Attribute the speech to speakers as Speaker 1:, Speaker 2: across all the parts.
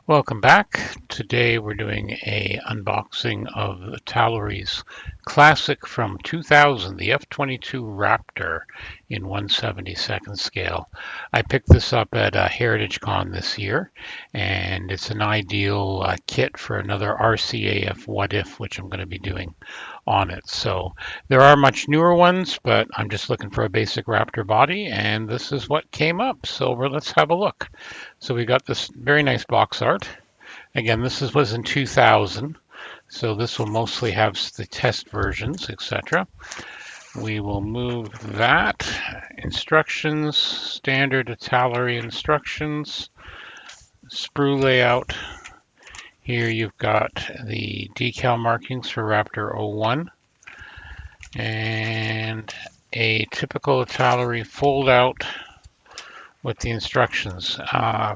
Speaker 1: Welcome back. Today we're doing a unboxing of the Italari's classic from 2000, the F-22 Raptor in 1/72nd scale. I picked this up at Heritage Con this year, and it's an ideal kit for another RCAF What If, which I'm going to be doing on it. So there are much newer ones, but I'm just looking for a basic Raptor body, and this is what came up. So let's have a look. So we got this very nice box art. Again, was in 2000, so this will mostly have the test versions, etc. We will move that. Instructions, standard Italari instructions, sprue layout. Here you've got the decal markings for Raptor 01 and a typical Italari fold out with the instructions.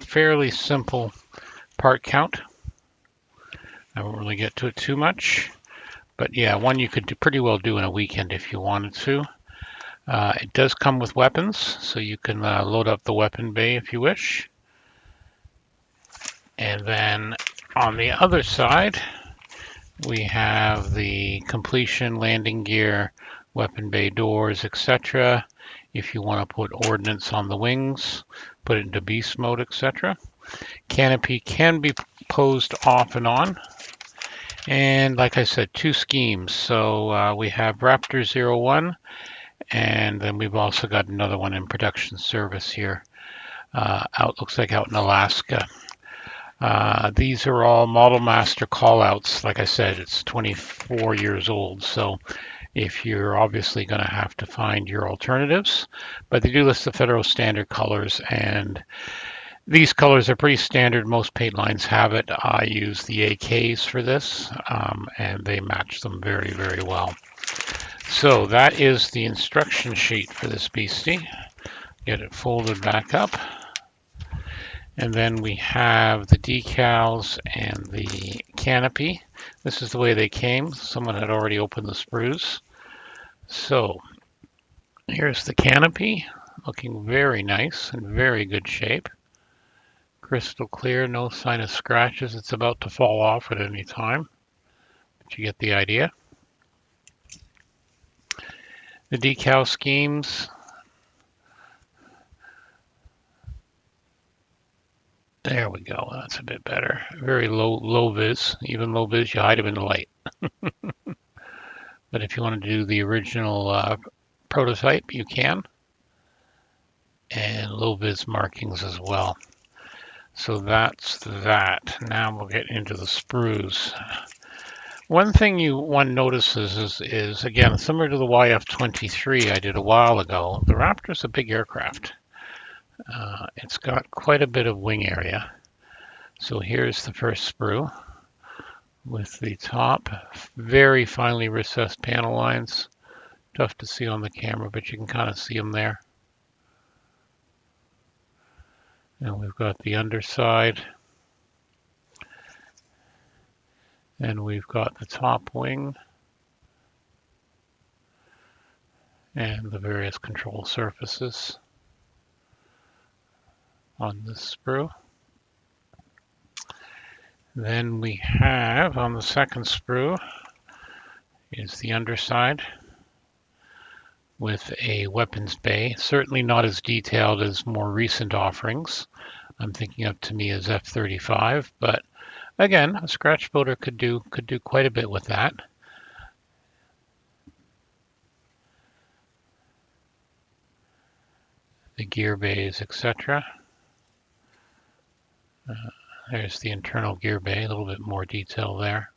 Speaker 1: Fairly simple part count. I won't really get to it too much, but yeah, one you could pretty well do in a weekend if you wanted to. It does come with weapons, so you can load up the weapon bay if you wish. And then on the other side, we have the completion, landing gear, weapon bay doors, etc. If you want to put ordnance on the wings, put it into beast mode, etc. Canopy can be posed off and on. And like I said, two schemes. So we have Raptor 01, and then we've also got another one in production service here. Looks like out in Alaska. These are all Model Master callouts. Like I said, it's 24 years old, so if you're obviously going to have to find your alternatives, but they do list the federal standard colors, and these colors are pretty standard. Most paint lines have it. I use the AKs for this, and they match them very, very well. So that is the instruction sheet for this beastie. Get it folded back up. And then we have the decals and the canopy. This is the way they came. Someone had already opened the sprues. So here's the canopy, looking very nice and very good shape. Crystal clear, no sign of scratches. It's about to fall off at any time, but you get the idea. The decal schemes. There we go. That's a bit better. Very low vis. Even low vis, you hide them in the light. But if you want to do the original prototype, you can. And low vis markings as well. So that's that. Now we'll get into the sprues. One thing one notices is again, similar to the YF-23 I did a while ago, the Raptor's a big aircraft. It's got quite a bit of wing area. So here's the first sprue with the top, very finely recessed panel lines. Tough to see on the camera, but you can kind of see them there. And we've got the underside. And we've got the top wing. And the various control surfaces on this sprue. Then we have on the second sprue is the underside with a weapons bay. Certainly not as detailed as more recent offerings. I'm thinking of Tamiya's F-35, but again, a scratch builder could do quite a bit with that. The gear bays, etc. There's the internal gear bay, a little bit more detail there.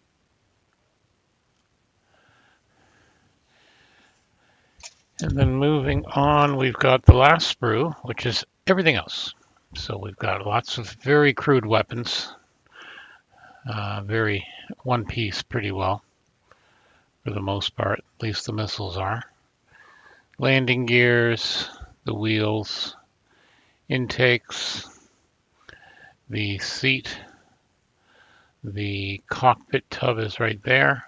Speaker 1: And then moving on, we've got the last sprue, which is everything else. So we've got lots of very crude weapons, very one piece pretty well for the most part, at least the missiles are. Landing gears, the wheels, intakes, the seat, the cockpit tub is right there.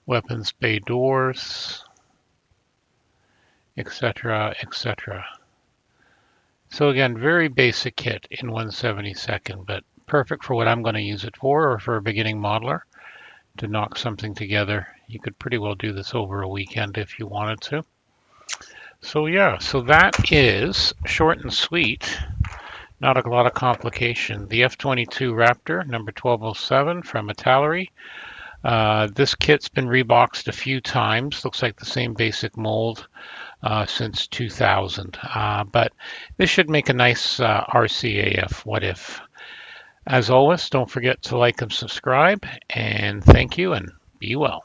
Speaker 1: Weapons bay doors, etc., etc. So again, very basic kit in 1/72, but perfect for what I'm going to use it for, or for a beginning modeler to knock something together. You could pretty well do this over a weekend if you wanted to. So yeah, so that is short and sweet. Not a lot of complication. The F-22 Raptor, number 1207 from Italari. This kit's been reboxed a few times. Looks like the same basic mold since 2000. But this should make a nice RCAF what if. As always, don't forget to like and subscribe. And thank you and be well.